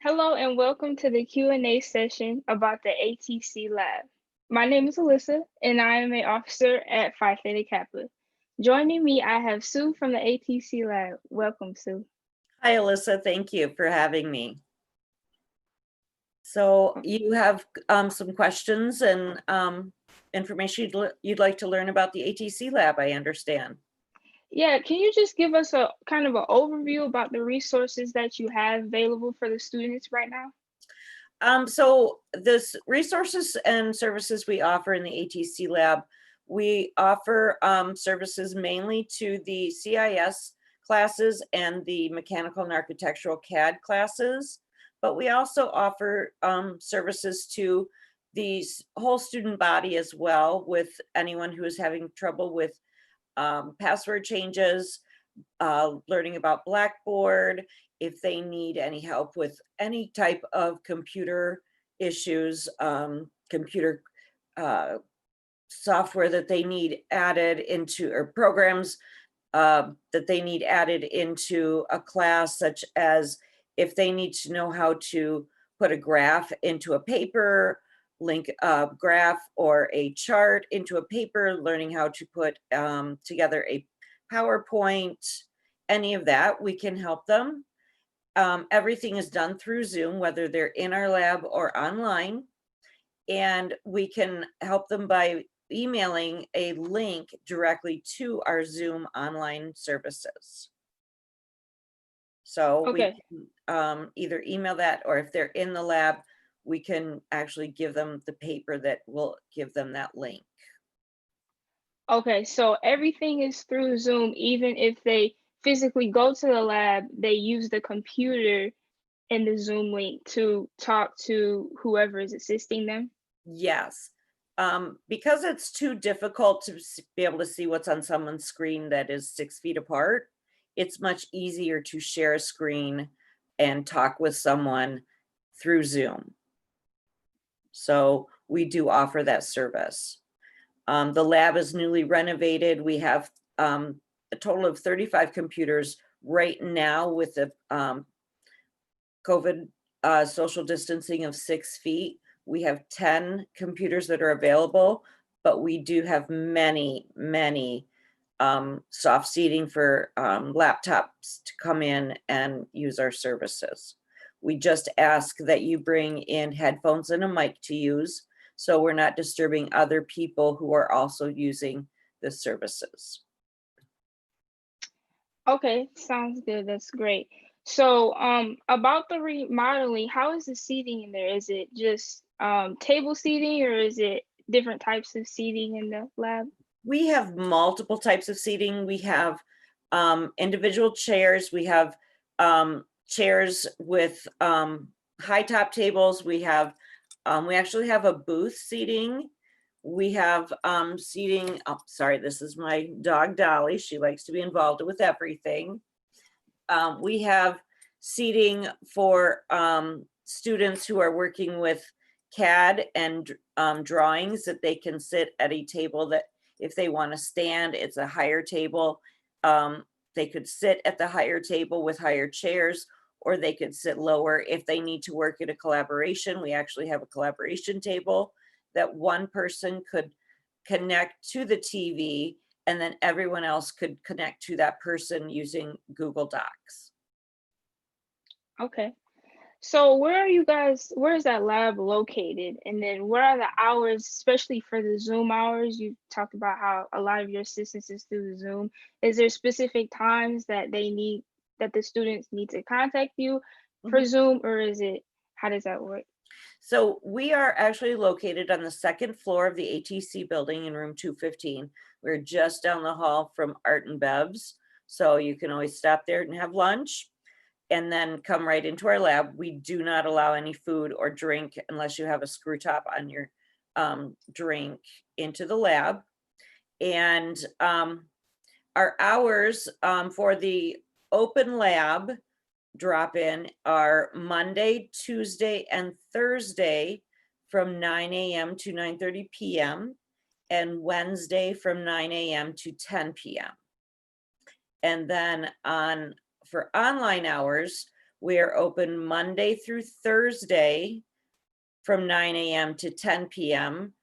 Hello and welcome to the Q&A session about the ATC Lab. My name is Alyssa and I am an officer at Phi Theta Kappa. Joining me, I have Sue from the ATC Lab. Welcome, Sue. Hi, Alyssa. Thank you for having me. So you have some questions and information you'd like to learn about the ATC Lab, I understand. Yeah, can you just give us a kind of an overview about the resources that you have available for the students right now? So this resources and services we offer in the ATC Lab, we offer services mainly to the CIS classes and the mechanical and architectural CAD classes, but we also offer services to the whole student body as well, with anyone who is having trouble with password changes, learning about Blackboard, if they need any help with any type of computer issues, computer software that they need added into, or programs that they need added into a class, such as if they need to know how to put a graph into a paper, link a graph or a chart into a paper, learning how to put together a PowerPoint, any of that, we can help them. Everything is done through Zoom, whether they're in our lab or online, and we can help them by emailing a link directly to our Zoom online services. So we Okay. can either email that, or if they're in the lab, we can actually give them the paper that will give them that link. Okay, so everything is through Zoom, even if they physically go to the lab, they use the computer and the Zoom link to talk to whoever is assisting them. Yes, because it's too difficult to be able to see what's on someone's screen that is 6 feet apart, it's much easier to share a screen and talk with someone through Zoom. So we do offer that service. The lab is newly renovated. We have a total of 35 computers right now with the COVID social distancing of 6 feet. We have 10 computers that are available, but we do have many soft seating for laptops to come in and use our services. We just ask that you bring in headphones and a mic to use, so we're not disturbing other people who are also using the services. Okay, sounds good. That's great. So, about the remodeling, how is the seating in there? Is it just table seating or is it different types of seating in the lab? We have multiple types of seating. We have individual chairs. We have chairs with high top tables. We actually have a booth seating. We have seating. Oh, sorry, this is my dog Dolly. She likes to be involved with everything. We have seating for students who are working with CAD and drawings, that they can sit at a table that, if they want to stand, it's a higher table. They could sit at the higher table with higher chairs, or they could sit lower. If they need to work at a collaboration, we actually have a collaboration table that one person could connect to the TV, and then everyone else could connect to that person using Google Docs. Okay. So, where is that lab located? And then what are the hours, especially for the Zoom hours? You talked about how a lot of your assistance is through Zoom. Is there specific times that the students need to contact you for Mhm. Zoom, or how does that work? So we are actually located on the second floor of the ATC building in room 215. We're just down the hall from Art and Bev's. So you can always stop there and have lunch and then come right into our lab. We do not allow any food or drink unless you have a screw top on your drink into the lab. And our hours for the open lab drop in are Monday, Tuesday, and Thursday from 9 a.m. to 9:30 p.m. and Wednesday from 9 a.m. to 10 p.m. And then for online hours, We are open Monday through Thursday from 9 a.m. to 10 p.m.,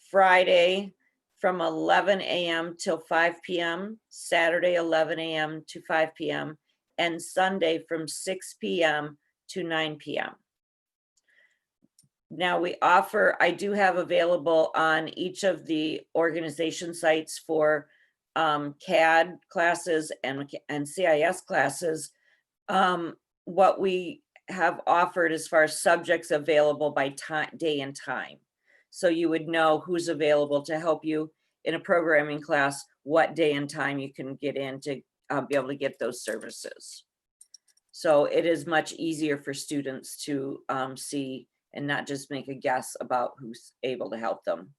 Friday from 11 a.m. till 5 p.m., Saturday 11 a.m. to 5 p.m., and Sunday from 6 p.m. to 9 p.m. Now I do have available on each of the organization sites for CAD classes and CIS classes, what we have offered as far as subjects available by time, day and time. So you would know who's available to help you in a programming class, what day and time you can get in to be able to get those services. So it is much easier for students to see and not just make a guess about who's able to help them.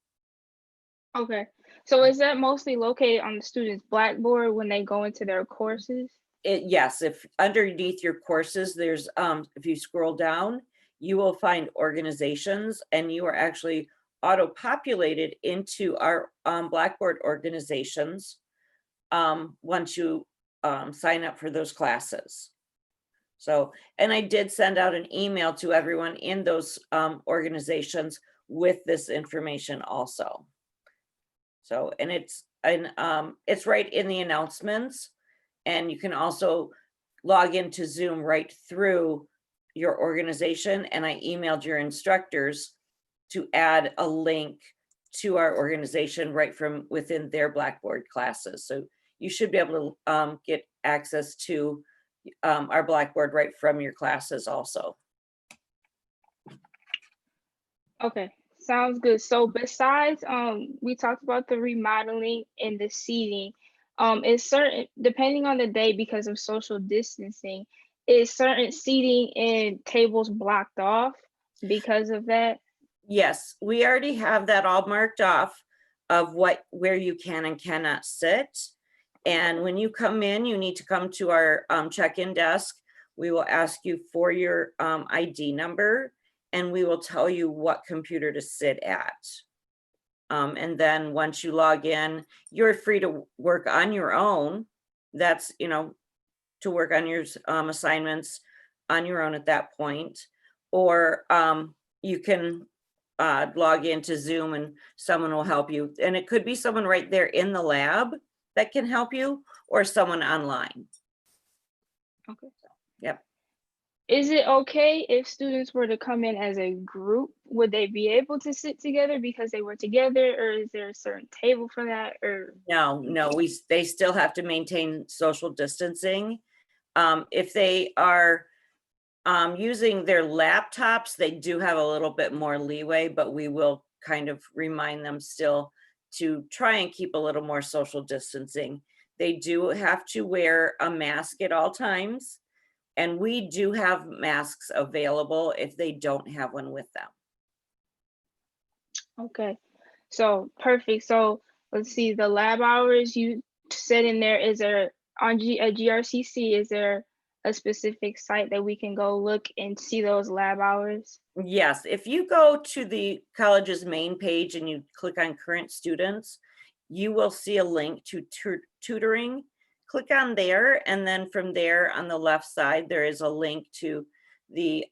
Okay. So is that mostly located on the student's Blackboard when they go into their courses? Yes, if underneath your courses, there's, if you scroll down, you will find organizations, and you are actually auto-populated into our Blackboard organizations once you sign up for those classes. So, and I did send out an email to everyone in those organizations with this information also. So, and it's right in the announcements, and you can also log into Zoom right through your organization. And I emailed your instructors to add a link to our organization right from within their Blackboard classes. So you should be able to get access to our Blackboard right from your classes also. Okay, sounds good. So besides, we talked about the remodeling and the seating. Is certain, depending on the day because of social distancing, is certain seating and tables blocked off because of that? Yes, we already have that all marked off of where you can and cannot sit. And when you come in, you need to come to our check-in desk. We will ask you for your ID number, and we will tell you what computer to sit at. And then once you log in, you're free to work on your own. That's, to work on your assignments on your own at that point. Or you can log into Zoom and someone will help you. And it could be someone right there in the lab that can help you, or someone online. Okay. Yep. Is it okay if students were to come in as a group? Would they be able to sit together because they were together, or is there a certain table for that? Or No, they still have to maintain social distancing. If they are using their laptops, they do have a little bit more leeway, but we will kind of remind them still to try and keep a little more social distancing. They do have to wear a mask at all times, and we do have masks available if they don't have one with them. okay, so perfect. So let's see, the lab hours you said in there, is there on GRCC, is there a specific site that we can go look and see those lab hours? Yes, if you go to the college's main page and you click on current students, you will see a link to tutoring. Click on there, and then from there on the left side, there is a link to the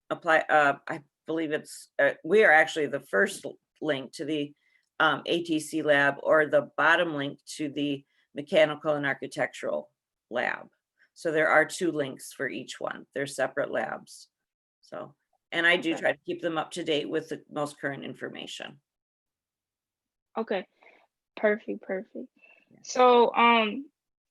apply. I believe it's, we are actually the first link to the ATC lab, or the bottom link to the mechanical and architectural lab. So there are two links for each one. They're separate labs. So, and I do Okay. try to keep them up to date with the most current information. Okay, perfect. So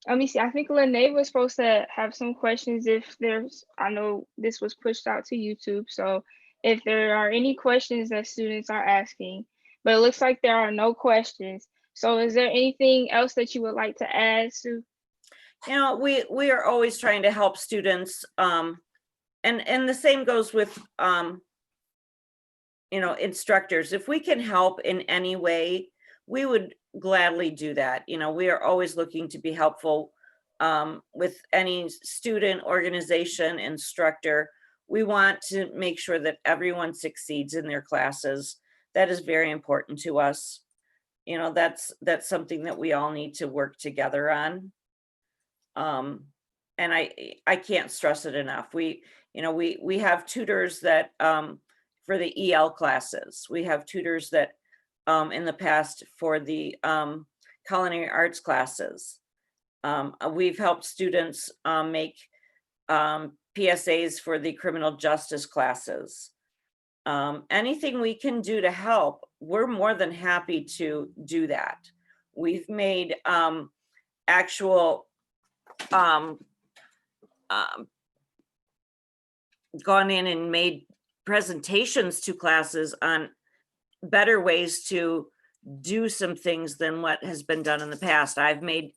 let me see. I think Lene was supposed to have some questions if there's, I know this was pushed out to YouTube. So if there are any questions that students are asking, but it looks like there are no questions. So is there anything else that you would like to add, Sue? We are always trying to help students. And the same goes with, instructors. If we can help in any way, we would gladly do that. We are always looking to be helpful with any student, organization, instructor. We want to make sure that everyone succeeds in their classes. That is very important to us. That's something that we all need to work together on. and I can't stress it enough. We have tutors that, for the EL classes. We have tutors that, in the past for the, culinary arts classes. We've helped students, make, PSAs for the criminal justice classes. Anything we can do to help, we're more than happy to do that. We've made, actual, um, gone in and made presentations to classes on better ways to do some things than what has been done in the past. I've made,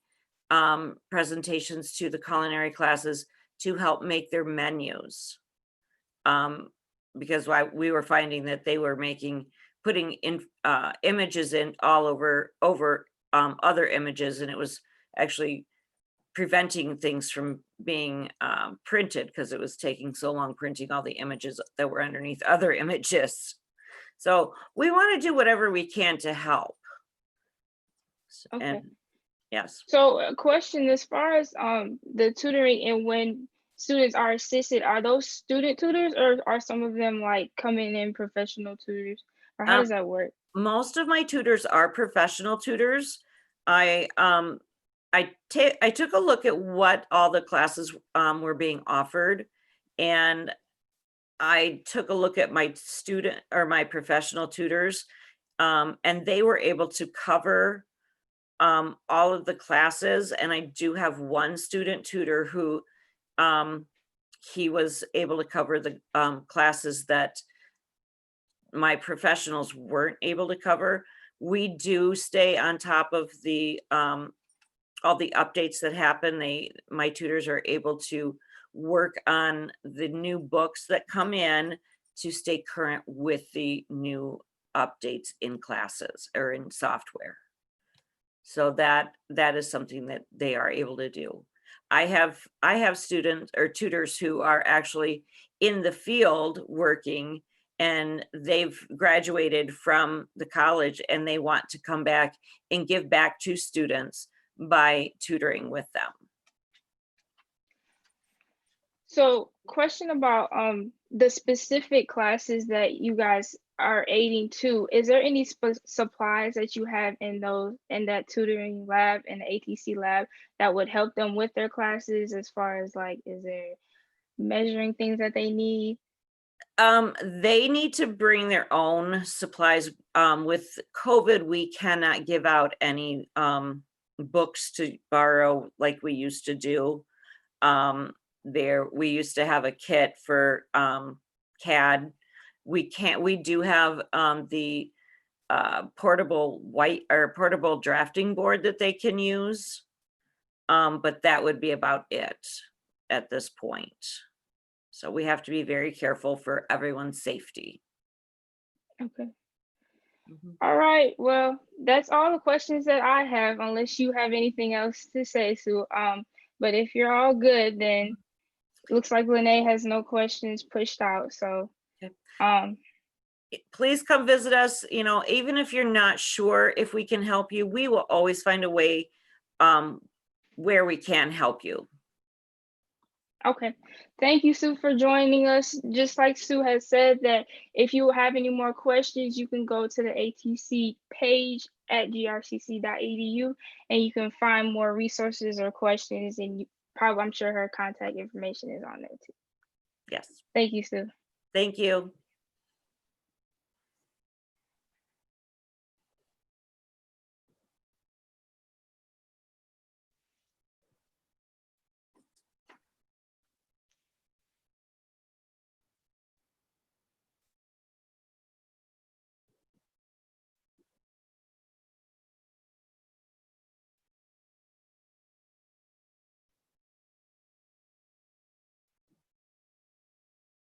presentations to the culinary classes to help make their menus. Because we were finding that they were putting in, images in all over other images, and it was actually preventing things from being, printed because it was taking so long printing all the images that were underneath other images. So we want to do whatever we can to help. Okay. And yes. So a question as far as the tutoring and when students are assisted, are those student tutors or are some of them like coming in professional tutors? Or how Um, does that work? Most of my tutors are professional tutors. I took a look at what all the classes, were being offered, and I took a look at my student or my professional tutors, and they were able to cover, all of the classes. And I do have one student tutor who, he was able to cover the, classes that my professionals weren't able to cover. We do stay on top of the, all the updates that happen. My tutors are able to work on the new books that come in to stay current with the new updates in classes or in software. So that is something that they are able to do. I have students or tutors who are actually in the field working, and they've graduated from the college and they want to come back and give back to students by tutoring with them. So question about the specific classes that you guys are aiding to, is there any supplies that you have in that tutoring lab and the ATC lab that would help them with their classes as far as like, is there measuring things that they need? They need to bring their own supplies. With COVID, we cannot give out any, books to borrow like we used to do. We used to have a kit for, CAD. We do have, the, portable drafting board that they can use. But that would be about it at this point. So we have to be very careful for everyone's safety. Okay. Mhm. All right. Well, that's all the questions that I have, unless you have anything else to say, Sue. But if you're all good, then it looks like Lene has no questions pushed out. So, Okay. um, Please come visit us. Even if you're not sure if we can help you, we will always find a way, where we can help you. okay. Thank you, Sue, for joining us. Just like Sue has said, that if you have any more questions, you can go to the ATC page at grcc.edu and you can find more resources or questions. And I'm sure her contact information is on there too. Yes. Thank you, Sue. Thank you.